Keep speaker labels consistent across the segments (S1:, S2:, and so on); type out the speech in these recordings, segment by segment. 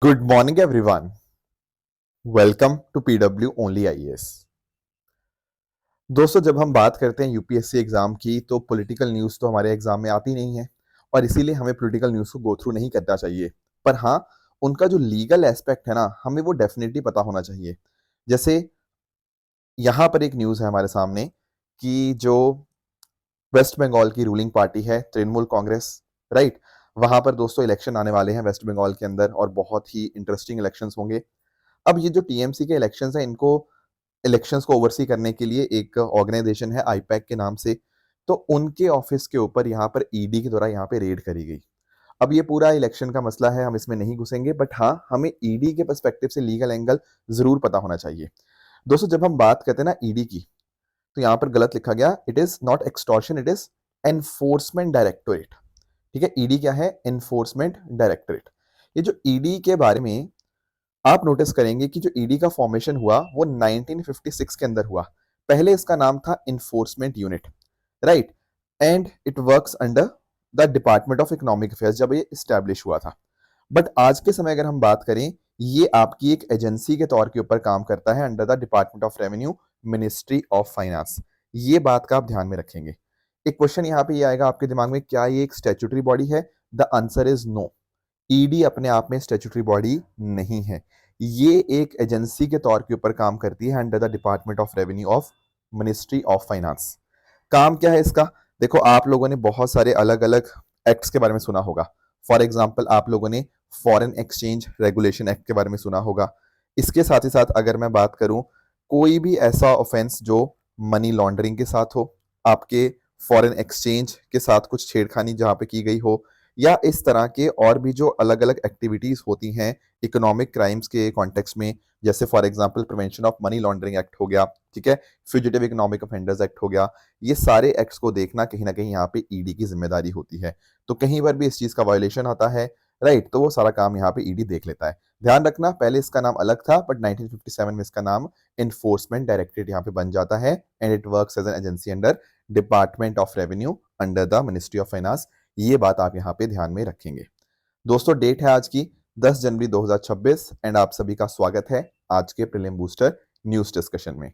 S1: Good morning everyone. Welcome to PW only IAS. दोस्तों, जब हम बात करते हैं यूपीएससी एग्जाम की तो पॉलिटिकल न्यूज़ तो हमारे एग्जाम में आती नहीं है और इसीलिए हमें पॉलिटिकल न्यूज़ को गो थ्रू नहीं करना चाहिए। पर हाँ, उनका जो लीगल एस्पेक्ट है ना, हमें वो डेफिनेटली पता होना चाहिए। जैसे यहाँ पर एक न्यूज़ है हमारे सामने कि जो वेस्ट बंगाल की रूलिंग पार्टी है तृणमूल कांग्रेस, राइट, वहां पर दोस्तों इलेक्शन आने वाले हैं वेस्ट बंगाल के अंदर और बहुत ही इंटरेस्टिंग इलेक्शंस होंगे। अब ये जो टीएमसी के इलेक्शंस हैं, इनको इलेक्शंस को ओवरसी करने के लिए एक ऑर्गेनाइजेशन है आईपैक के नाम से। तो उनके ऑफिस के ऊपर यहाँ पर ईडी के द्वारा यहाँ पे रेड करी गई। अब ये पूरा इलेक्शन का मसला है, हम इसमें नहीं घुसेंगे, बट हाँ, हमें ईडी के पर्सपेक्टिव से लीगल एंगल जरूर पता होना चाहिए। दोस्तों, जब हम बात करते हैं ना ईडी की, तो यहाँ पर गलत लिखा गया। It is not extortion, it is enforcement directorate. ठीक है, ईडी क्या है? Enforcement directorate. ये जो ईडी के बारे में आप नोटिस करेंगे कि जो ईडी का फॉर्मेशन हुआ वो 1956 के अंदर हुआ। पहले इसका नाम था enforcement unit, right, and it works under the department of economic affairs जब ये स्टैब्लिश हुआ था। बट आज के समय अगर हम बात करें, ये आपकी एक एजेंसी के तौर के ऊपर काम करता है under the department of revenue, ministry of finance. ये बात का आप ध्यान में रखेंगे। एक क्वेश्चन यहाँ पे ये आएगा आपके दिमाग में, क्या ये एक स्टैट्यूटरी बॉडी है? The answer is no. ED अपने आप में स्टैट्यूटरी बॉडी नहीं है। ये एक एजेंसी के तौर के ऊपर काम करती है under the department of revenue of ministry of finance. काम क्या है इसका? देखो, आप लोगों ने बहुत सारे अलग अलग एक्ट्स के बारे में सुना होगा। फॉर एग्जाम्पल, आप लोगों ने फॉरेन एक्सचेंज रेगुलेशन एक्ट के बारे में सुना होगा। इसके साथ ही साथ अगर मैं बात करूं, कोई भी ऐसा ऑफेंस जो मनी लॉन्ड्रिंग के साथ हो, आपके फॉरेन एक्सचेंज के साथ कुछ छेड़खानी जहां पे की गई हो, या इस तरह के और भी जो अलग अलग एक्टिविटीज होती हैं इकोनॉमिक क्राइम्स के कॉन्टेक्स्ट में, जैसे for example prevention of money laundering act हो गया, ठीक है, फ्यूजिटिव इकोनॉमिक ऑफेंडर्स एक्ट हो गया। ये सारे एक्ट्स को देखना कहीं ना कहीं यहाँ पे ईडी की जिम्मेदारी होती है। तो कहीं पर भी इस चीज का वायोलेशन आता है, राइट, तो वो सारा काम यहाँ पे ईडी देख लेता है। ध्यान रखना, पहले इसका नाम अलग था, बट 1957 में इसका नाम इन्फोर्समेंट डायरेक्टरेट यहाँ पे बन जाता है and it works as an agency under department of revenue under the ministry of finance. ये बात आप यहाँ पे ध्यान में रखेंगे। दोस्तों, डेट है आज की 10 जनवरी 2026 एंड आप सभी का स्वागत है आज के प्रीलिम बूस्टर न्यूज डिस्कशन में।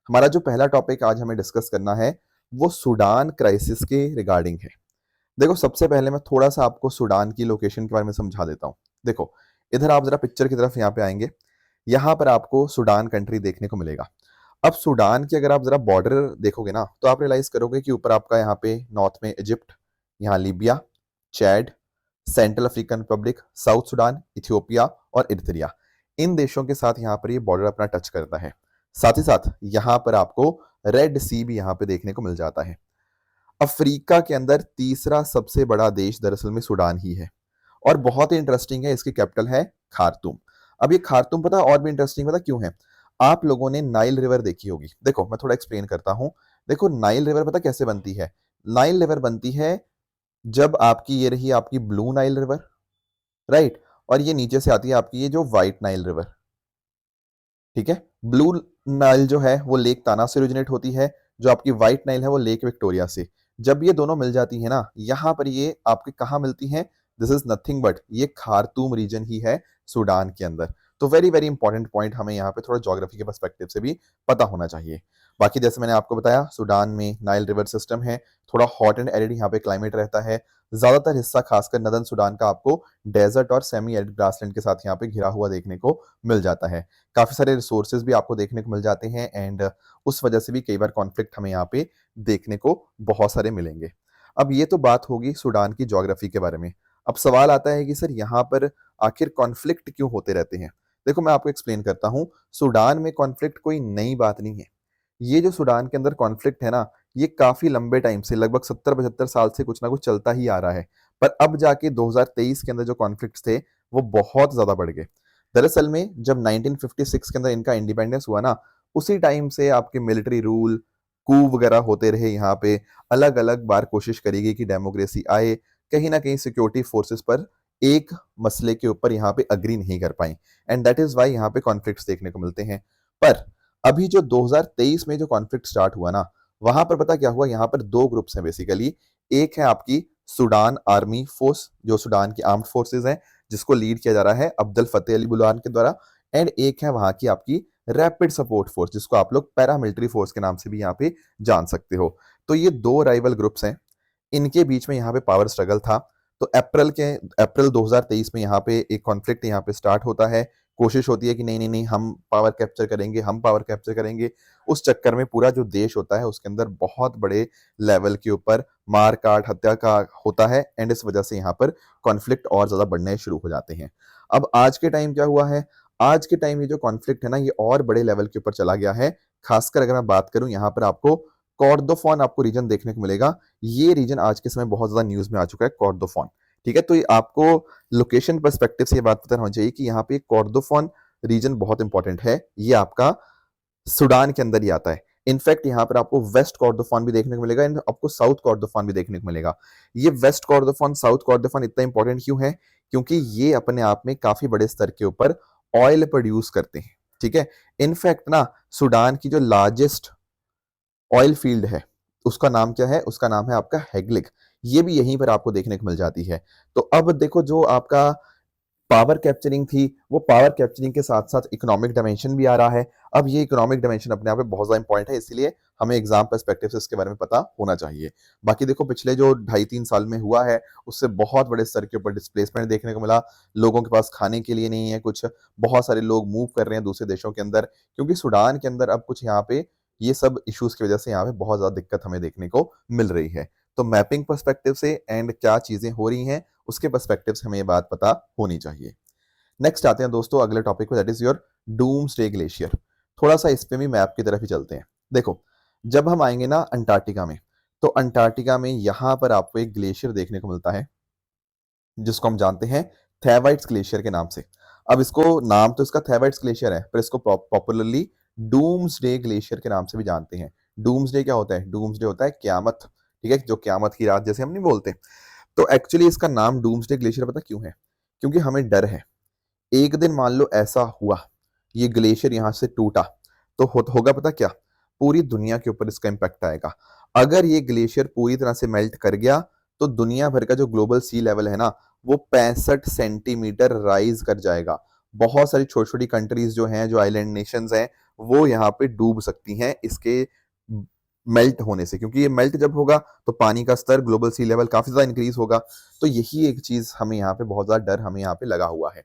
S1: हमारा जो पहला टॉपिक आज हमें डिस्कस करना है वो सूडान क्राइसिस के रिगार्डिंग है। देखो, सबसे पहले मैं थोड़ा सा आपको सूडान की लोकेशन के बारे में समझा देता हूँ। देखो, इधर आप जरा पिक्चर की तरफ यहाँ पे आएंगे, यहाँ पर आपको सूडान कंट्री देखने को मिलेगा। अब सूडान की अगर आप जरा बॉर्डर देखोगे ना, तो आप रियलाइज करोगे कि ऊपर आपका यहाँ पे नॉर्थ में इजिप्ट, यहाँ Libya, Chad, central African Republic, south Sudan, Ethiopia और इरित्रिया, इन देशों के साथ यहाँ पर ये बॉर्डर अपना टच करता है। साथ ही साथ यहाँ पर आपको रेड सी भी यहाँ पे देखने को मिल जाता है। अफ्रीका के अंदर तीसरा सबसे बड़ा देश दरअसल में सूडान ही है और बहुत ही इंटरेस्टिंग है, इसकी कैपिटल है खार्तूम। अब ये खार्तूम पता और भी इंटरेस्टिंग पता क्यों है? आप लोगों ने नाइल रिवर देखी होगी। देखो, मैं थोड़ा एक्सप्लेन करता हूं। देखो, नाइल रिवर पता कैसे बनती है? नाइल रिवर बनती है जब आपकी ये रही आपकी ब्लू नाइल रिवर, राइट, और ये नीचे से आती है आपकी ये जो व्हाइट नाइल रिवर। ठीक है, ब्लू नाइल जो है वो लेक ताना से ओरिजिनेट होती है, जो आपकी व्हाइट नाइल है वो लेक विक्टोरिया से। जब ये दोनों मिल जाती है ना, यहां पर ये आपके कहाँ मिलती हैं? दिस इज नथिंग बट ये खार्तूम रीजन ही है सूडान के अंदर। तो वेरी वेरी इंपॉर्टेंट पॉइंट हमें यहाँ पे थोड़ा ज्योग्राफी के पर्सपेक्टिव से भी पता होना चाहिए। बाकी जैसे मैंने आपको बताया, सूडान में नाइल रिवर सिस्टम है, थोड़ा हॉट एंड एरिड यहाँ पे क्लाइमेट रहता है। ज्यादातर हिस्सा खासकर नदन सूडान का आपको डेजर्ट और सेमी एरिड ग्रासलैंड के साथ यहाँ पे घिरा हुआ देखने को मिल जाता है। काफी सारे रिसोर्सेज भी आपको देखने को मिल जाते हैं एंड उस वजह से भी कई बार कॉन्फ्लिक्ट हमें यहाँ पे देखने को बहुत सारे मिलेंगे। अब ये तो बात होगी सूडान की ज्योग्राफी के बारे में। अब सवाल आता है कि सर यहाँ पर आखिर कॉन्फ्लिक्ट क्यों होते रहते हैं? देखो, मैं आपको एक्सप्लेन करता हूँ। सूडान में कॉन्फ्लिक्ट कोई नई बात नहीं है। ये जो सूडान के अंदर कॉन्फ्लिक्ट है ना, ये काफी लंबे टाइम से लगभग 70-75 साल से कुछ ना कुछ चलता ही आ रहा है। पर अब जाके 2023 के अंदर जो कॉन्फ्लिक्ट थे वो बहुत ज्यादा बढ़ गए। दरअसल में जब 1956 के अंदर इनका इंडिपेंडेंस हुआ ना, उसी टाइम से आपके मिलिट्री रूल, कू वगैरह होते रहे यहाँ पे। अलग अलग बार कोशिश करी गई कि डेमोक्रेसी आए, कहीं ना कहीं सिक्योरिटी फोर्सेस पर एक मसले के ऊपर यहाँ पे अग्री नहीं कर पाई एंड दैट इज वाई यहाँ पे कॉन्फ्लिक्ट्स देखने को मिलते हैं। पर अभी जो 2023 में जो कॉन्फ्लिक्ट स्टार्ट हुआ ना, वहां पर पता क्या हुआ? यहाँ पर दो ग्रुप्स हैं बेसिकली। एक है आपकी सूडान आर्मी फोर्स, जो सूडान की आर्म्ड फोर्सेस हैं, जिसको लीड किया जा रहा है अब्दुल फतेह अली बुरहान के द्वारा, एंड एक है वहां की आपकी रैपिड सपोर्ट फोर्स, जिसको आप लोग पैरामिलिट्री फोर्स के नाम से भी यहाँ पे जान सकते हो। तो ये दो राइवल ग्रुप्स हैं, इनके बीच में यहाँ पे पावर स्ट्रगल था। तो अप्रैल 2023 में यहाँ पे एक कॉन्फ्लिक्ट यहाँ पे स्टार्ट होता है। कोशिश होती है कि नहीं नहीं नहीं, हम पावर कैप्चर करेंगे, हम पावर कैप्चर करेंगे। उस चक्कर में पूरा जो देश होता है उसके अंदर बहुत बड़े लेवल के ऊपर मार काट हत्या का होता है, एंड इस वजह से यहाँ पर कॉन्फ्लिक्ट और ज्यादा बढ़ने शुरू हो जाते हैं। अब आज के टाइम क्या हुआ है, आज के टाइम ये जो कॉन्फ्लिक्ट है ना, ये और बड़े लेवल के ऊपर चला गया है। खासकर अगर मैं बात करूं, यहाँ पर आपको कॉर्डोफॉन आपको रीजन देखने को मिलेगा। ये रीजन आज के समय बहुत ज्यादा न्यूज में आ चुका है, कॉर्डोफॉन। ठीक है, तो ये आपको लोकेशन पर्सपेक्टिव से ये बात पता होनी चाहिए कि यहाँ पे कॉर्डोफॉन रीजन बहुत इंपॉर्टेंट है। ये आपका सूडान के अंदर ही आता है। इनफैक्ट यहाँ पर आपको वेस्ट कॉर्डोफॉन भी देखने को मिलेगा एंड आपको साउथ कॉर्डोफॉन भी देखने को मिलेगा। ये वेस्ट कॉर्डोफॉन साउथ कॉर्डोफॉन इतना इंपॉर्टेंट क्यों है, क्योंकि ये अपने आप में काफी बड़े स्तर के ऊपर ऑयल प्रोड्यूस करते हैं। ठीक है, इनफैक्ट ना सूडान की जो लार्जेस्ट ऑयल फील्ड है उसका नाम क्या है, उसका नाम है आपका हेग्लिक। ये भी यहीं पर आपको देखने को मिल जाती है। तो अब देखो, जो आपका पावर कैप्चरिंग थी, वो पावर कैप्चरिंग के साथ साथ इकोनॉमिक डायमेंशन भी आ रहा है। अब ये इकोनॉमिक डायमेंशन अपने आप में बहुत ज्यादा इंपॉर्टेंट है, इसीलिए हमें एग्जाम पर्सपेक्टिव से इसके बारे में पता होना चाहिए। बाकी देखो, पिछले जो 2.5-3 साल में हुआ है उससे बहुत बड़े स्तर के ऊपर डिस्प्लेसमेंट देखने को मिला। लोगों के पास खाने के लिए नहीं है कुछ, बहुत सारे लोग मूव कर रहे हैं दूसरे देशों के अंदर, क्योंकि सूडान के अंदर अब कुछ यहाँ पे ये सब इश्यूज की वजह से यहाँ पे बहुत ज्यादा दिक्कत हमें देखने को मिल रही है। तो मैपिंग पर्सपेक्टिव से एंड क्या चीजें हो रही हैं उसके पर्सपेक्टिव से हमें ये बात पता होनी चाहिए। नेक्स्ट आते हैं दोस्तों अगले टॉपिक पे, that is your doomsday glacier. थोड़ा सा इस पे भी मैप की तरफ ही चलते हैं। देखो, जब हम आएंगे ना अंटार्कटिका में, तो अंटार्कटिका में यहां पर आपको एक ग्लेशियर देखने को मिलता है जिसको हम जानते हैं थेवाइट्स ग्लेशियर के नाम से। अब इसको नाम तो इसका थेवाइट्स ग्लेशियर है, पर इसको पॉपुलरली डूम्सडे ग्लेशियर के नाम से भी जानते हैं। डूम्सडे क्या होता है, डूम्सडे होता है क्यामत। ठीक है, जो क्यामत की रात जैसे हम नहीं बोलते। तो एक्चुअली इसका नाम डूम्सडे ग्लेशियर पता क्यों है, क्योंकि हमें डर है एक दिन मान लो ऐसा हुआ, ये ग्लेशियर यहां से टूटा, तो होगा पता क्या, पूरी दुनिया के ऊपर इसका इंपैक्ट आएगा। अगर ये ग्लेशियर पूरी तरह से मेल्ट कर गया तो दुनिया भर का जो ग्लोबल सी लेवल है ना, वो 65 सेंटीमीटर राइज कर जाएगा। बहुत सारी छोटी छोटी कंट्रीज जो हैं, जो आइलैंड नेशंस हैं, वो यहाँ पे डूब सकती हैं इसके मेल्ट होने से, क्योंकि ये मेल्ट जब होगा तो पानी का स्तर, ग्लोबल सी लेवल काफी ज्यादा इंक्रीज होगा। तो यही एक चीज हमें यहाँ पे बहुत ज्यादा डर हमें यहाँ पे लगा हुआ है।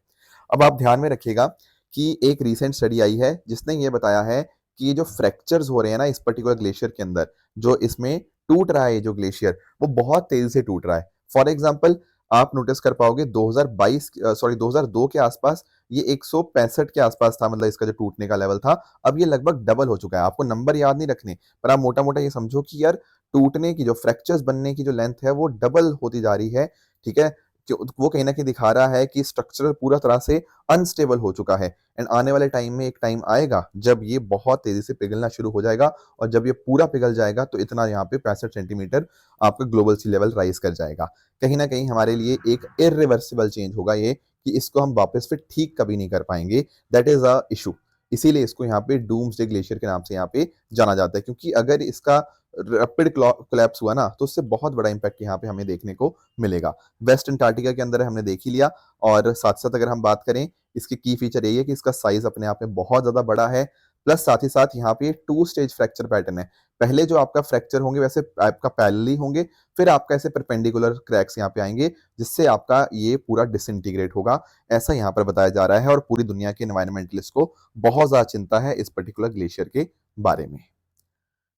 S1: अब आप ध्यान में रखिएगा कि एक रीसेंट स्टडी आई है जिसने ये बताया है कि ये जो फ्रैक्चर्स हो रहे हैं ना इस पर्टिकुलर ग्लेशियर के अंदर, जो इसमें टूट रहा है जो ग्लेशियर, वो बहुत तेजी से टूट रहा है। फॉर एग्जांपल, आप नोटिस कर पाओगे 2002 के आसपास ये 165 के आसपास था, मतलब इसका जो टूटने का लेवल था। अब ये लगभग डबल हो चुका है। आपको नंबर याद नहीं रखने, पर आप मोटा मोटा ये समझो कि यार टूटने की जो फ्रैक्चर्स बनने की जो लेंथ है वो डबल होती जा रही है। ठीक है, वो कहीं ना कहीं दिखा रहा है कि स्ट्रक्चर पूरा तरह से अनस्टेबल हो चुका है। एंड आने वाले टाइम में एक टाइम आएगा जब ये बहुत तेजी से पिघलना शुरू हो जाएगा, और जब ये पूरा पिघल जाएगा तो इतना यहाँ पे 65 सेंटीमीटर आपका ग्लोबल सी लेवल राइज कर जाएगा। कहीं ना कहीं हमारे लिए एक इरिवर्सिबल चेंज होगा ये, कि इसको हम वापस फिर ठीक कभी नहीं कर पाएंगे। That is a issue. इसीलिए इसको यहाँ पे डूम्सडे ग्लेशियर के नाम से यहाँ पे जाना जाता है, क्योंकि अगर इसका रैपिड कोलैप्स हुआ ना तो उससे बहुत बड़ा इंपैक्ट यहाँ पे हमें देखने को मिलेगा। वेस्ट अंटार्कटिका के अंदर हमने देख ही लिया, और साथ साथ अगर हम बात करें, इसकी की फीचर यही है कि इसका साइज अपने आप में बहुत ज्यादा बड़ा है। प्लस साथ ही साथ यहाँ पे 2 स्टेज फ्रैक्चर पैटर्न है। पहले जो आपका फ्रैक्चर होंगे वैसे आपका पैरेलली होंगे, फिर आपका ऐसे परपेंडिकुलर क्रैक्स यहाँ पे आएंगे, जिससे आपका ये पूरा डिसइंटीग्रेट होगा। ऐसा यहाँ पर बताया जा रहा है, और पूरी दुनिया के एनवायरमेंटलिस्ट को बहुत ज्यादा चिंता है इस पर्टिकुलर ग्लेशियर के बारे में।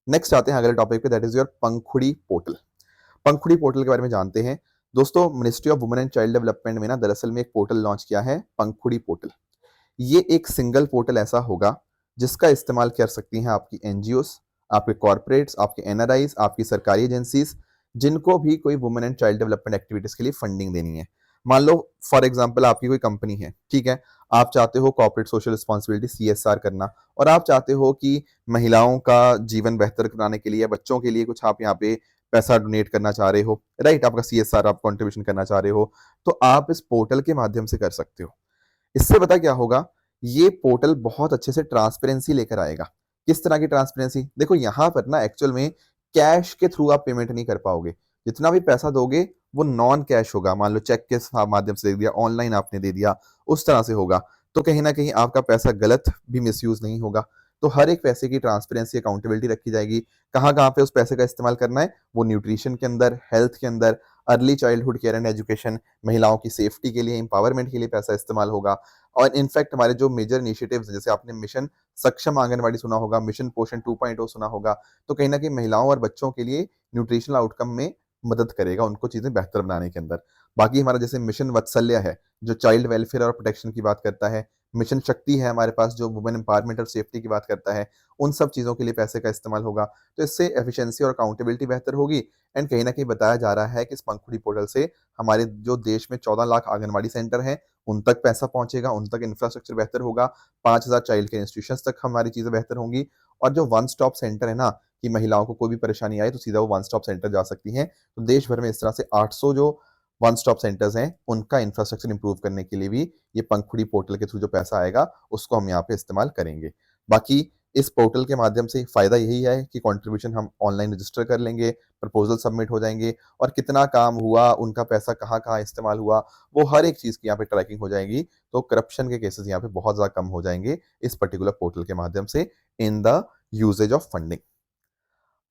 S1: नेक्स्ट आते हैं अगले टॉपिक पे, that is your Pankhuri portal. Pankhuri portal के बारे में जानते हैं दोस्तों। Ministry of women and child development में ना दरअसल में एक पोर्टल लॉन्च किया है, पंखुड़ी पोर्टल। ये एक सिंगल पोर्टल ऐसा होगा जिसका इस्तेमाल कर सकती हैं आपकी एनजीओस, आपके कॉर्पोरेट्स, आपके एनआरआईज, आपकी सरकारी एजेंसीज, जिनको भी कोई women and child development activities के लिए फंडिंग देनी है। मान लो फॉर एग्जांपल आपकी कोई कंपनी है, ठीक है, आप चाहते हो कॉर्पोरेट सोशल रिस्पॉन्सिबिलिटी सीएसआर करना, और आप चाहते हो कि महिलाओं का जीवन बेहतर कराने के लिए, बच्चों के लिए कुछ आप यहाँ पे पैसा डोनेट करना चाह रहे हो, राइट, आपका सीएसआर आप कंट्रीब्यूशन करना चाह रहे हो, तो आप इस पोर्टल के माध्यम से कर सकते हो। इससे पता क्या होगा, ये पोर्टल बहुत अच्छे से ट्रांसपेरेंसी लेकर आएगा। किस तरह की ट्रांसपेरेंसी, देखो यहां पर ना एक्चुअल में कैश के थ्रू आप पेमेंट नहीं कर पाओगे। जितना भी पैसा दोगे वो नॉन कैश होगा, मान लो चेक के माध्यम से दे दिया, ऑनलाइन आपने दे दिया, उस तरह से होगा। तो कहीं ना कहीं आपका पैसा गलत भी मिसयूज नहीं होगा। तो हर एक पैसे की ट्रांसपेरेंसी, अकाउंटेबिलिटी रखी जाएगी। कहाँ कहाँ पे उस पैसे का इस्तेमाल करना है, वो न्यूट्रिशन के अंदर, हेल्थ के अंदर, early childhood care and education, महिलाओं की सेफ्टी के लिए, एम्पावरमेंट के लिए पैसा इस्तेमाल होगा। और इनफैक्ट हमारे जो मेजर इनिशिएटिव्स, जैसे आपने मिशन सक्षम आंगनवाड़ी सुना होगा, मिशन पोषण 2.0 सुना होगा, तो कहीं ना कहीं महिलाओं और बच्चों के लिए न्यूट्रिशनल आउटकम में मदद करेगा, उनको चीजें बेहतर बनाने के अंदर। बाकी हमारा जैसे मिशन वत्सल्य है, जो चाइल्ड वेलफेयर और प्रोटेक्शन की बात करता है, मिशन शक्ति है हमारे पास, जो वुमेन एम्पावरमेंट और सेफ्टी की बात करता है, उन सब चीज़ों के लिए पैसे का इस्तेमाल होगा। तो इससे एफिशिएंसी और अकाउंटेबिलिटी बेहतर होगी। एंड कहीं न कहीं बताया जा रहा है कि इस पंखुड़ी पोर्टल से हमारे जो देश में 14 लाख आंगनवाड़ी सेंटर हैं, उन तक पैसा पहुँचेगा, उन तक इंफ्रास्ट्रक्चर बेहतर होगा, 5,000 चाइल्ड केयर इंस्टीट्यूशंस तक हमारी चीज़ें बेहतर होंगी। और जो वन स्टॉप सेंटर है ना, कि महिलाओं को कोई भी परेशानी आए तो सीधा वो वन स्टॉप सेंटर जा सकती हैं। तो देश भर में इस तरह से 800 जो वन स्टॉप सेंटर्स हैं, उनका इंफ्रास्ट्रक्चर इंप्रूव करने के लिए भी ये पंखुड़ी पोर्टल के थ्रू जो पैसा आएगा, उसको हम यहाँ पे इस्तेमाल करेंगे। बाकी इस पोर्टल के माध्यम से फ़ायदा यही है कि कंट्रीब्यूशन हम ऑनलाइन रजिस्टर कर लेंगे, प्रपोज़ल सबमिट हो जाएँगे और कितना काम हुआ, उनका पैसा कहाँ-कहाँ इस्तेमाल हुआ, वो हर एक चीज़ की यहाँ पे ट्रैकिंग हो जाएगी। तो करप्शन के केसेज़ यहाँ पे बहुत ज़्यादा कम हो जाएँगे इस पर्टिकुलर पोर्टल के माध्यम से in the usage of funding.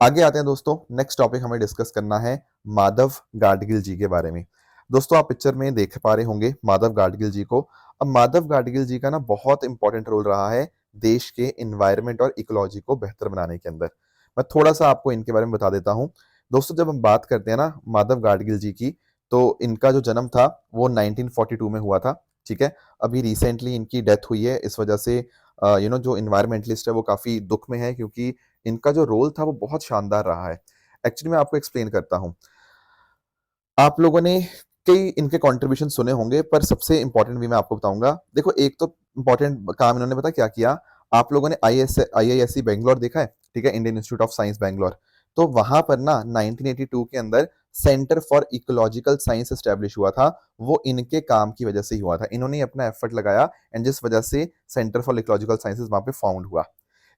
S1: आगे आते हैं दोस्तों, नेक्स्ट टॉपिक हमें डिस्कस करना है माधव गाडगिल जी के बारे में। दोस्तों आप पिक्चर में देख पा रहे होंगे माधव गाडगिल जी को। अब माधव गाडगिल जी का ना बहुत इंपॉर्टेंट रोल रहा है देश के एनवायरनमेंट और इकोलॉजी को बेहतर बनाने के अंदर। मैं थोड़ा-सा आपको इनके बारे में बता देता हूँ। दोस्तों जब हम बात करते हैं ना माधव गाडगिल जी की, तो इनका जो जन्म था वो 1942 में हुआ था, ठीक है? अभी रिसेंटली इनकी डेथ हुई है, इस वजह से जो एनवायरनमेंटलिस्ट है वो काफ़ी दुःख में है, क्योंकि इनका जो रोल था वो बहुत शानदार रहा है। एक्चुअली मैं आपको एक्सप्लेन करता हूँ। आप लोगों ने कई इनके कंट्रीब्यूशन सुने होंगे, पर सबसे इम्पोर्टेंट भी मैं आपको बताऊँगा। देखो एक तो इम्पोर्टेंट काम इन्होंने पता क्या किया? आप लोगों ने आईआईएससी बैंगलोर देखा है, ठीक है? Indian institute of science Bangalore. तो वहाँ पर ना 1982 के अंदर centre for ecological science establish हुआ था, वो इनके काम की वजह से ही हुआ था। इन्होंने ही अपना एफर्ट लगाया एंड जिस वजह से सेंटर फॉर इकोलॉजिकल साइंसेस वहाँ पे फाउंड हुआ।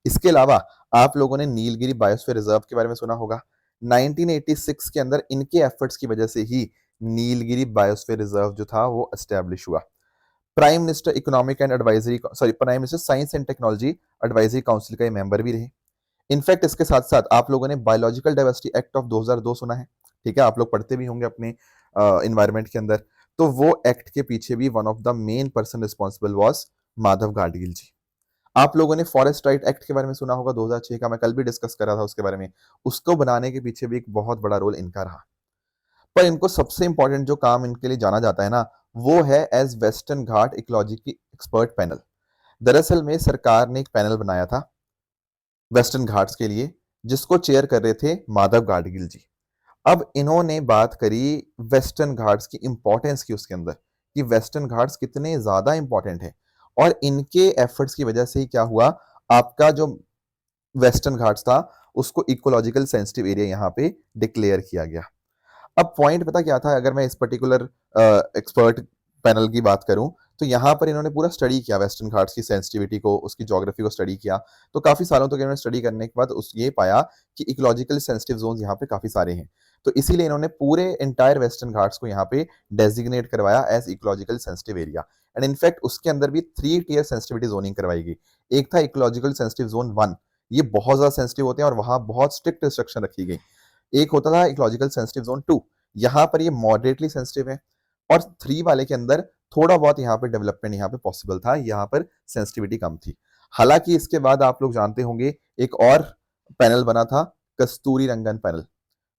S1: इसके अलावा आप लोगों ने नीलगिरी बायोस्फीयर रिजर्व के बारे में सुना होगा। 1986 के अंदर इनके एफर्ट्स की वजह से ही नीलगिरी बायोस्फीयर रिजर्व जो था वो एस्टैब्लिश हुआ। Prime minister economic and advisory prime minister science and technology advisory council का ये मेंबर भी रहे। इनफैक्ट इसके साथ-साथ आप लोगों ने बायोलॉजिकल डाइवर्सिटी एक्ट ऑफ 2002 सुना है, ठीक है? आप लोग पढ़ते भी होंगे अपने एनवायरनमेंट के अंदर। तो वो एक्ट के पीछे भी one of the main person responsible was Madhav Gadgil ji. आप लोगों ने फॉरेस्ट राइट एक्ट के बारे में सुना होगा 2006 का, मैं कल भी डिस्कस कर रहा था उसके बारे में। उसको बनाने के पीछे भी एक बहुत बड़ा रोल इनका रहा। पर इनको सबसे इंपॉर्टेंट जो काम इनके लिए जाना जाता है ना, वो है एज़ वेस्टर्न घाट इकोलॉजी की एक्सपर्ट पैनल। दरअसल में सरकार ने एक पैनल बनाया था वेस्टर्न घाट्स के लिए, जिसको चेयर कर रहे थे माधव गाडगिल जी। अब इन्होंने बात करी वेस्टर्न घाट्स की इंपॉर्टेंस की उसके अंदर, कि वेस्टर्न घाट्स कितने ज़्यादा इंपॉर्टेंट हैं और इनके एफर्ट्स की वजह से ही क्या हुआ, आपका जो वेस्टर्न घाट्स था, उसको इकोलॉजिकल सेंसिटिव एरिया यहाँ पे डिक्लेयर किया गया। अब पॉइंट पता क्या था, अगर मैं इस पर्टिकुलर एक्सपर्ट पैनल की बात करूं, तो यहाँ पर इन्होंने पूरा स्टडी किया वेस्टर्न घाट्स की सेंसिटिविटी को, उसकी ज्योग्राफी को स्टडी किया। तो काफ़ी सालों तक इन्होंने स्टडी करने के बाद ये पाया कि इकोलॉजिकल सेंसिटिव जोन्स यहाँ पे काफ़ी सारे हैं। तो इसीलिए इन्होंने पूरे एंटायर वेस्टर्न घाट्स को यहाँ पे डेजिग्नेट करवाया as ecological sensitive area. And in fact उसके अंदर भी 3 टियर सेंसिटिविटी जोनिंग करवाई गई। एक था इकोलॉजिकल सेंसिटिव जोन 1, ये बहुत ज़्यादा सेंसिटिव होते हैं और वहाँ बहुत स्ट्रिक्ट रिस्ट्रिक्शन रखी गई। एक होता था इकोलॉजिकल सेंसिटिव जोन 2, यहाँ पर ये मॉडरेटली सेंसिटिव है और 3 वाले के अंदर थोड़ा बहुत यहाँ पे डेवलपमेंट यहाँ पे पॉसिबल था, यहाँ पर सेंसिटिविटी कम थी। हालाँकि इसके बाद आप लोग जानते होंगे एक और पैनल बना था, कस्तूरी रंगन पैनल,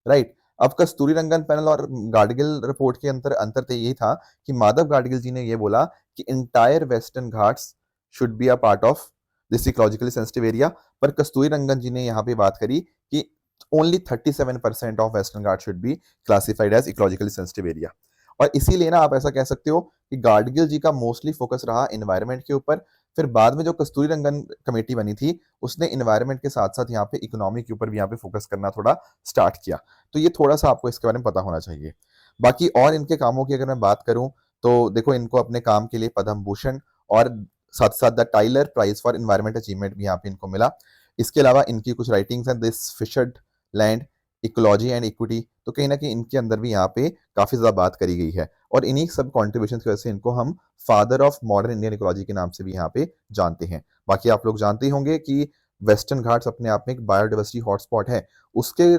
S1: राइट? अब कस्तूरी रंगन पैनल और गाडगिल रिपोर्ट के अंतर तो यही था कि माधव गाडगिल जी ने ये बोला कि entire western Ghats should be a part of this ecologically sensitive area. पर कस्तूरी रंगन जी ने यहाँ पे बात करी कि only 37% of Western Ghat should be classified as ecologically sensitive area. और इसीलिए ना आप ऐसा कह सकते हो कि गाडगिल जी का मोस्टली फोकस रहा एनवायरनमेंट के ऊपर। फिर बाद में जो कस्तूरी रंगन कमेटी बनी थी, उसने एनवायरनमेंट के साथ-साथ यहाँ पे इकोनॉमी के ऊपर भी यहाँ पे फोकस करना थोड़ा स्टार्ट किया। तो ये थोड़ा-सा आपको इसके बारे में पता होना चाहिए। बाकी और इनके कामों की अगर मैं बात करूँ, तो देखो इनको अपने काम के लिए पद्म भूषण और साथ-साथ the Tyler prize for environment achievement भी यहाँ पे इनको मिला। इसके अलावा इनकी कुछ राइटिंग्स हैं, this fissured land, ecology and equity, तो कहीं ना कहीं इनके अंदर भी यहाँ पे काफी ज्यादा बात करी गई है, और इन्हीं सब कॉन्ट्रीब्यूशन की वजह से इनको हम father of modern Indian ecology के नाम से भी यहाँ पे जानते हैं। बाकी आप लोग जानते ही होंगे कि वेस्टर्न घाट्स अपने आप में एक बायोडाइवर्सिटी हॉटस्पॉट है, उसके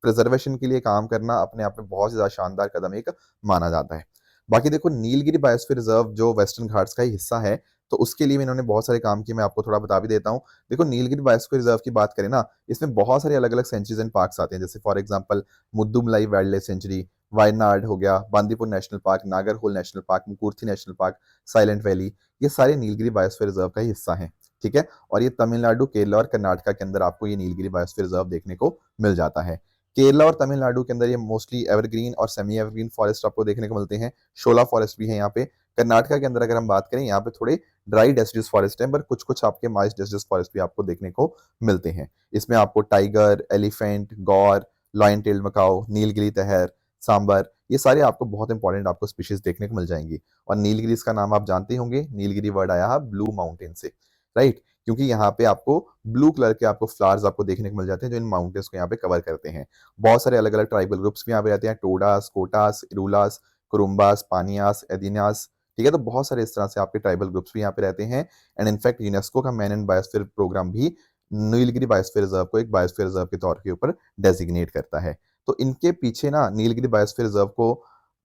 S1: प्रिजर्वेशन के लिए काम करना अपने आप में बहुत ज्यादा शानदार कदम एक माना जाता है। बाकी देखो, नीलगिरी बायोस्फीयर रिजर्व जो वेस्टर्न घाट्स का ही हिस्सा है, तो उसके लिए भी इन्होंने बहुत सारे काम किए, मैं आपको थोड़ा बता भी देता हूँ। देखो, नीलगिरी बायोस्फीयर रिजर्व की बात करें ना, इसमें बहुत सारे अलग अलग सेंचुरीज एंड पार्क्स आते हैं, जैसे for example Mudumalai wild life sanctuary, Wayanad हो गया, Bandipur national park, Nagarhole national park, Mukurthi national park, silent valley, ये सारे नीलगिरी बायोस्फीयर रिजर्व का ही हिस्सा है। ठीक है, और ये तमिलनाडु, केरला और कर्नाटका के अंदर आपको ये नीलगिरी बायोस्फीयर रिजर्व देखने को मिल जाता है। केरला और तमिलनाडु के अंदर ये मोस्टली एवरग्रीन और सेमी एवरग्रीन फॉरेस्ट आपको देखने को मिलते हैं, शोला फॉरेस्ट भी है यहाँ पे। कर्नाटका के अंदर अगर हम बात करें, यहाँ पे थोड़े ड्राई डेसिडुअस फॉरेस्ट है, पर कुछ कुछ आपके मॉइस्ट डेसिडुअस फॉरेस्ट भी आपको देखने को मिलते हैं। इसमें आपको टाइगर, एलिफेंट, गौर, लॉयन टेल्ड मकाओ, नीलगिरी तहर, सांबर, ये सारे आपको बहुत इंपॉर्टेंट आपको स्पीशीज देखने को मिल जाएंगी। और नीलगिरी का नाम आप जानते ही होंगे, नीलगिरी वर्ड आया है ब्लू माउंटेन से, राइट, क्योंकि यहाँ पे आपको ब्लू कलर के आपको फ्लावर्स आपको देखने को मिल जाते हैं जो इन माउंटेन्स को यहाँ पे कवर करते हैं। बहुत सारे अलग अलग ट्राइबल ग्रुप्स भी यहाँ पे रहते हैं, टोडास, कोटास, इरूलास, कुरुम्बास, पानियास, एदिनास। ठीक है, तो बहुत सारे इस तरह से आपके ट्राइबल ग्रुप्स भी यहाँ पे रहते हैं। एंड इनफैक्ट यूनेस्को का मैन एंड बायोस्फीयर प्रोग्राम भी नीलगिरी बायोस्फीयर रिजर्व को एक बायोस्फीयर रिजर्व के तौर के ऊपर डेजिग्नेट करता है। तो इनके पीछे ना नीलगिरी बायोस्फीयर रिजर्व को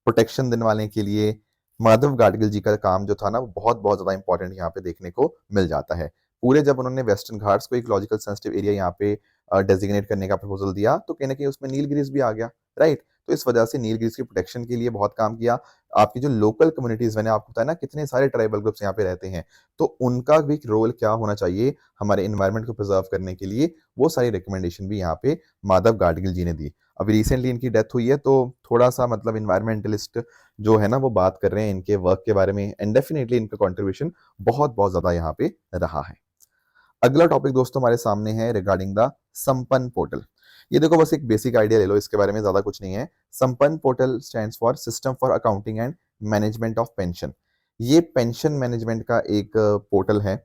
S1: प्रोटेक्शन देने वाले के लिए माधव गाडगिल जी का काम जो था ना, वो बहुत बहुत ज्यादा इंपॉर्टेंट यहाँ पे देखने को मिल जाता है। पूरे जब उन्होंने वेस्टर्न घाट्स को इकोलॉजिकल सेंसिटिव एरिया यहाँ पे डेजिग्नेट करने का प्रपोजल दिया, तो कहीं ना कहीं उसमें नीलगिरीज भी आ गया, राइट। तो इस वजह से नीलगिरीज की प्रोटेक्शन के लिए बहुत काम किया। आपकी जो लोकल कम्युनिटीज, मैंने आपको बताया ना कितने सारे ट्राइबल ग्रुप्स यहाँ पे रहते हैं, तो उनका भी रोल क्या होना चाहिए हमारे इन्वायरमेंट को प्रिजर्व करने के लिए, वो सारी रिकमेंडेशन भी यहाँ पे माधव गाडगिल जी ने दी। अभी रिसेंटली इनकी डेथ हुई है, तो थोड़ा सा मतलब इन्वायरमेंटलिस्ट जो है ना वो बात कर रहे हैं इनके वर्क के बारे में, एंड डेफिनेटली इनका कॉन्ट्रीब्यूशन बहुत बहुत ज्यादा यहाँ पे रहा है। अगला टॉपिक दोस्तों हमारे सामने है रिगार्डिंग द संपन्न पोर्टल। ये देखो, बस एक बेसिक आइडिया ले लो, इसके बारे में ज्यादा कुछ नहीं है। संपन्न portal stands for system for accounting and management of pension. ये पेंशन मैनेजमेंट का एक पोर्टल है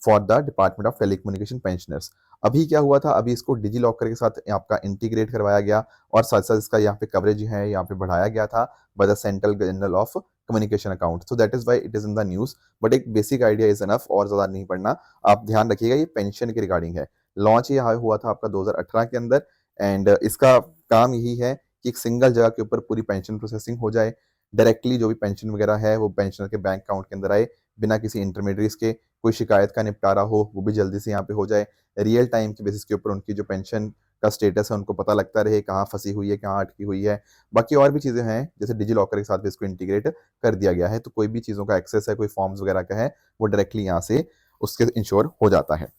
S1: for the department of telecommunication pensioners. अभी क्या हुआ था, अभी इसको डिजी लॉकर के साथ आपका इंटीग्रेट करवाया गया, और साथ साथ इसका यहाँ पे कवरेज है यहाँ पे बढ़ाया गया था by the central general of communication account. So that is why it is in the news, but एक बेसिक आइडिया इज इनफ, और ज्यादा नहीं पढ़ना। आप ध्यान रखिएगा, ये पेंशन के रिगार्डिंग है। लॉन्च ये हुआ था आपका 2018 के अंदर, एंड इसका काम यही है कि एक सिंगल जगह के ऊपर पूरी पेंशन प्रोसेसिंग हो जाए, डायरेक्टली जो भी पेंशन वगैरह है वो पेंशनर के बैंक अकाउंट के अंदर आए, बिना किसी इंटरमीडिएट्स के। कोई शिकायत का निपटारा हो वो भी जल्दी से यहाँ पे हो जाए, रियल टाइम के बेसिस के ऊपर उनकी जो पेंशन का स्टेटस है उनको पता लगता रहे, कहाँ फंसी हुई है, कहाँ अटकी हुई है। बाकी और भी चीजें हैं, जैसे डिजी लॉकर के साथ भी इसको इंटीग्रेट कर दिया गया है, तो कोई भी चीजों का एक्सेस है, कोई फॉर्म्स वगैरह का है, वो डायरेक्टली यहाँ से उसके इंश्योर हो जाता है।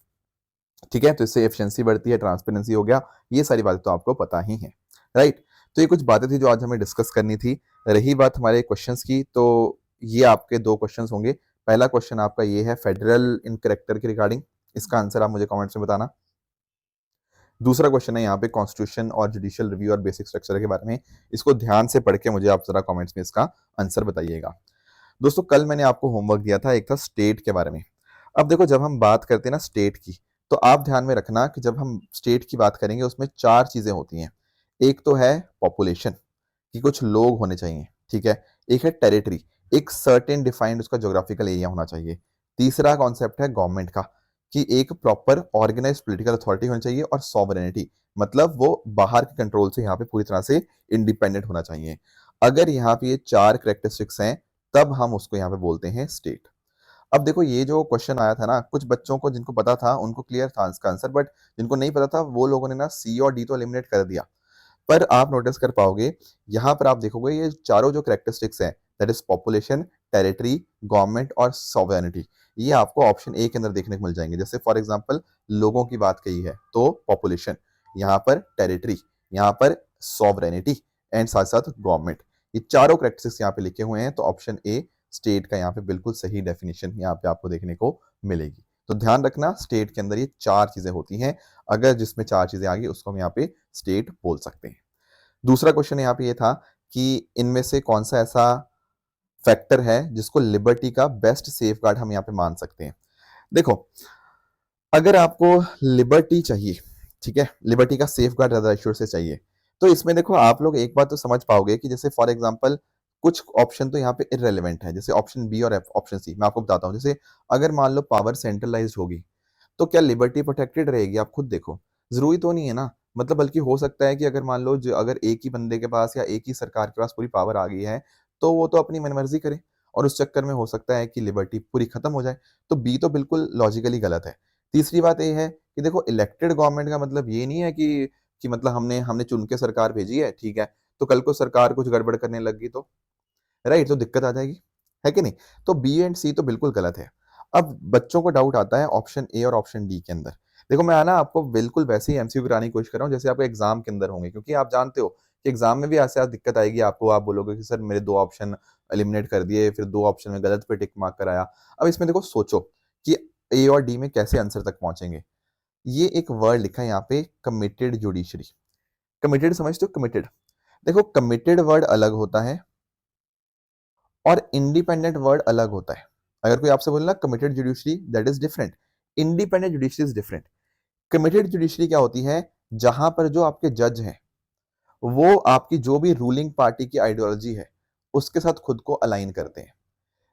S1: ठीक है, तो इससे एफिशिएंसी बढ़ती है, ट्रांसपेरेंसी हो गया, ये सारी बातें तो आपको पता ही है, राइट। तो ये कुछ बातें थी जो आज हमें डिस्कस करनी थी। रही बात हमारे क्वेश्चंस की, तो ये आपके दो क्वेश्चंस होंगे। पहला क्वेश्चन आपका ये है फेडरल इन करेक्टर के रिगार्डिंग, इसका आंसर आप मुझे कमेंट्स में बताना। दूसरा क्वेश्चन है यहाँ पे कॉन्स्टिट्यूशन और जुडिशियल रिव्यू और बेसिक स्ट्रक्चर के बारे में, इसको ध्यान से पढ़ के मुझे आप जरा कमेंट्स में इसका आंसर बताइएगा। दोस्तों, कल मैंने आपको होमवर्क दिया था, एक था स्टेट के बारे में। अब देखो, जब हम बात करते हैं ना स्टेट की, तो आप ध्यान में रखना कि जब हम स्टेट की बात करेंगे उसमें चार चीजें होती हैं। एक तो है पॉपुलेशन, कि कुछ लोग होने चाहिए, ठीक है। एक है टेरिटरी, एक सर्टेन डिफाइंड उसका ज्योग्राफिकल एरिया होना चाहिए। तीसरा कॉन्सेप्ट है गवर्नमेंट का, कि एक प्रॉपर ऑर्गेनाइज पॉलिटिकल अथॉरिटी होनी चाहिए। और सॉवरेनिटी, मतलब वो बाहर के कंट्रोल से यहाँ पे पूरी तरह से इंडिपेंडेंट होना चाहिए। अगर यहाँ पे ये चार करेक्टरिस्टिक्स हैं, तब हम उसको यहाँ पे बोलते हैं स्टेट। अब देखो, ये जो क्वेश्चन आया था ना, कुछ बच्चों को जिनको पता था उनको क्लियर था इसका आंसर, बट जिनको नहीं पता था वो लोगों ने ना सी और डी तो एलिमिनेट कर दिया। पर आप नोटिस कर पाओगे, यहाँ पर आप देखोगे ये चारों जो करेक्टरिस्टिक्स हैं, that is population, territory, government और सॉवरेनिटी, ये आपको ऑप्शन ए के अंदर देखने को मिल जाएंगे। जैसे फॉर एग्जांपल लोगों की बात कही है तो पॉपुलेशन, यहाँ पर टेरिटरी, यहाँ पर सॉवरेनिटी, एंड साथ साथ गवर्नमेंट, ये चारों करेक्टरिस्टिक्स यहाँ पे लिखे हुए हैं। तो ऑप्शन ए स्टेट का यहाँ पे बिल्कुल सही डेफिनेशन यहाँ पे आपको देखने को मिलेगी। तो ध्यान रखना, स्टेट के अंदर ये चार चीजें होती हैं, अगर जिसमें चार चीजें आ गई उसको हम यहाँ पे स्टेट बोल सकते हैं। दूसरा क्वेश्चन यहाँ पे ये था कि इनमें से कौन सा ऐसा फैक्टर है जिसको लिबर्टी का बेस्ट सेफगार्ड हम यहाँ पे मान सकते हैं। देखो, अगर आपको लिबर्टी चाहिए, ठीक है, लिबर्टी का सेफगार्ड ज्यादा एश्योर से चाहिए, तो इसमें देखो आप लोग एक बात तो समझ पाओगे कि जैसे फॉर एग्जांपल कुछ ऑप्शन तो यहाँ पे इररेलेवेंट है, जैसे ऑप्शन बी और ऑप्शन सी। मैं आपको बताता हूँ, जैसे अगर मान लो पावर सेंट्रलाइज्ड होगी तो क्या लिबर्टी प्रोटेक्टेड रहेगी? आप खुद देखो, जरूरी तो नहीं है ना। मतलब बल्कि हो सकता है कि अगर मान लो अगर एक ही बंदे के पास या एक ही सरकार के पास पूरी पावर आ गई है तो वो तो अपनी मनमर्जी करे, और उस चक्कर में हो सकता है कि लिबर्टी पूरी खत्म हो जाए। तो बी तो बिल्कुल लॉजिकली गलत है। तीसरी बात ये है कि देखो इलेक्टेड गवर्नमेंट का मतलब ये नहीं है कि मतलब हमने हमने चुन के सरकार भेजी है, ठीक है, तो कल को सरकार कुछ गड़बड़ करने लग गई तो राइट, तो दिक्कत आ जाएगी, है कि नहीं? तो बी एंड सी तो बिल्कुल गलत है। अब बच्चों को डाउट आता है ऑप्शन ए और ऑप्शन डी के अंदर। देखो मैं ना आपको बिल्कुल वैसे ही एमसीक्यू कराने की कोशिश कर रहा हूँ जैसे आपको एग्जाम के अंदर होंगे, क्योंकि आप जानते हो कि एग्जाम में भी ऐसे दिक्कत आएगी आपको, आप बोलोगे कि सर मेरे 2 ऑप्शन एलिमिनेट कर दिए, फिर 2 ऑप्शन में गलत पे टिक मार्क कराया। अब इसमें देखो सोचो कि ए और डी में कैसे आंसर तक पहुंचेंगे। ये एक वर्ड लिखा है यहाँ पे, कमिटेड जुडिशरी। कमिटेड समझते हो? कमिटेड, देखो कमिटेड वर्ड अलग होता है और इंडिपेंडेंट वर्ड अलग होता है। अगर कोई आपसे बोले ना committed judiciary, that is different. Independent judiciary is different. Committed judiciary क्या होती है? जहां पर जो आपके जज हैं वो आपकी जो भी रूलिंग पार्टी की आइडियोलॉजी है उसके साथ खुद को अलाइन करते हैं।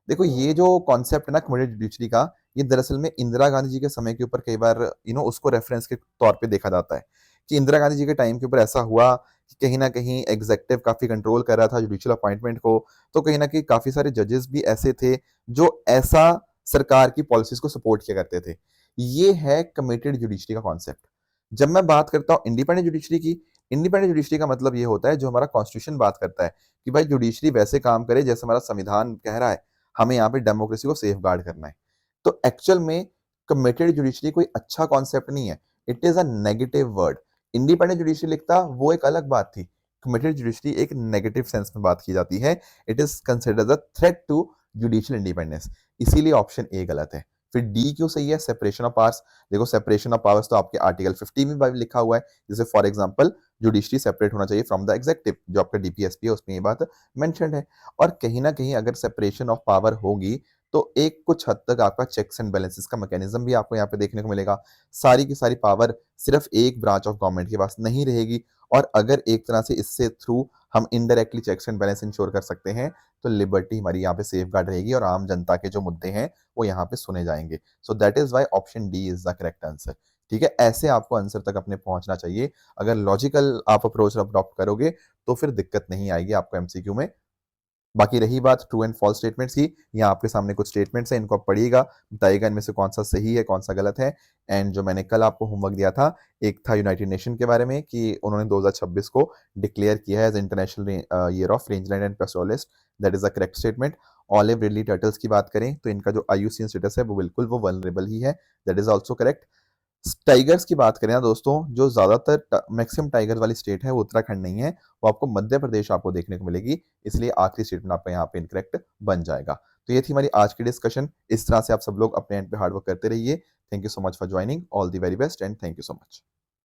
S1: देखो ये जो कॉन्सेप्ट है ना कमिटेड जुडिशरी का, ये दरअसल में इंदिरा गांधी जी के समय के ऊपर कई बार उसको रेफरेंस के तौर पे देखा जाता है कि इंदिरा गांधी जी के टाइम के ऊपर ऐसा हुआ कि कहीं ना कहीं एग्जेक्टिव काफी कंट्रोल कर रहा था जुडिशियल अपॉइंटमेंट को। तो कहीं ना कहीं काफी सारे जजेस भी ऐसे थे जो ऐसा सरकार की पॉलिसीज को सपोर्ट किया करते थे। ये है कमिटेड जुडिशरी का कॉन्सेप्ट। जब मैं बात करता हूँ इंडिपेंडेंट जुडिशरी की, इंडिपेंडेंट जुडिशरी का मतलब ये होता है जो हमारा कॉन्स्टिट्यूशन बात करता है कि भाई जुडिशरी वैसे काम करे जैसे हमारा संविधान कह रहा है, हमें यहाँ पे डेमोक्रेसी को सेफ गार्ड करना है। तो एक्चुअल में कमिटेड जुडिशरी कोई अच्छा कॉन्सेप्ट नहीं है, it is a negative word. Independent judiciary लिखता वो एक अलग बात थी, कमिटेड जुडिशरी एक नेगेटिव सेंस में बात की जाती है। It is considered a threat to judicial independence. इसीलिए ऑप्शन ए गलत है। फिर डी क्यों सही है? Separation of powers. देखो सेपरेशन ऑफ पावर्स तो आपके आर्टिकल 50 में भी लिखा हुआ है, जैसे फॉर एग्जांपल जुडिशरी सेपरेट होना चाहिए फ्रॉम द एग्जीक्यूटिव, जो आपका डीपीएसपी है उसमें ये बात मेंशन्ड है। और कहीं ना कहीं अगर सेपरेशन ऑफ पावर होगी तो एक कुछ हद तक आपका चेक्स एंड बैलेंसेस का मैकेनिज्म भी आपको यहाँ पे देखने को मिलेगा। सारी की सारी पावर सिर्फ एक ब्रांच ऑफ गवर्नमेंट के पास नहीं रहेगी, और अगर एक तरह से इससे थ्रू हम indirectly checks and balance ensure कर सकते हैं तो लिबर्टी हमारी यहाँ पे सेफ गार्ड रहेगी और आम जनता के जो मुद्दे हैं वो यहाँ पे सुने जाएंगे। So that is why option D is the correct answer. ठीक है, ऐसे आपको आंसर तक अपने पहुंचना चाहिए। अगर लॉजिकल आप अप्रोच अडॉप्ट करोगे तो फिर दिक्कत नहीं आएगी आपको एमसीक्यू में। बाकी रही बात ट्रू एंड फॉल्स स्टेटमेंट्स की, यहाँ आपके सामने कुछ स्टेटमेंट्स हैं, इनको आप पढ़िएगा, बताइएगा इनमें से कौन सा सही है कौन सा गलत है। एंड जो मैंने कल आपको होमवर्क दिया था, एक था यूनाइटेड नेशन के बारे में कि उन्होंने 2026 को डिक्लेयर किया है as international year of rangeland and pastoralist. That is the correct statement. Olive ridley turtles की बात करें तो इनका जो आईयूसीएन स्टेटस है वो बिल्कुल वो वल्नरेबल ही है। That is also correct. Tigers की बात करें ना दोस्तों, जो ज्यादातर मैक्सिमम टाइगर वाली स्टेट है वो उत्तराखंड नहीं है, वो आपको मध्य प्रदेश आपको देखने को मिलेगी। इसलिए आखिरी स्टेटमेंट आपका यहाँ पे इनकरेक्ट बन जाएगा। तो ये थी हमारी आज की डिस्कशन। इस तरह से आप सब लोग अपने एंड पे हार्डवर्क करते रहिए। Thank you so much for joining. All the very best and thank you so much.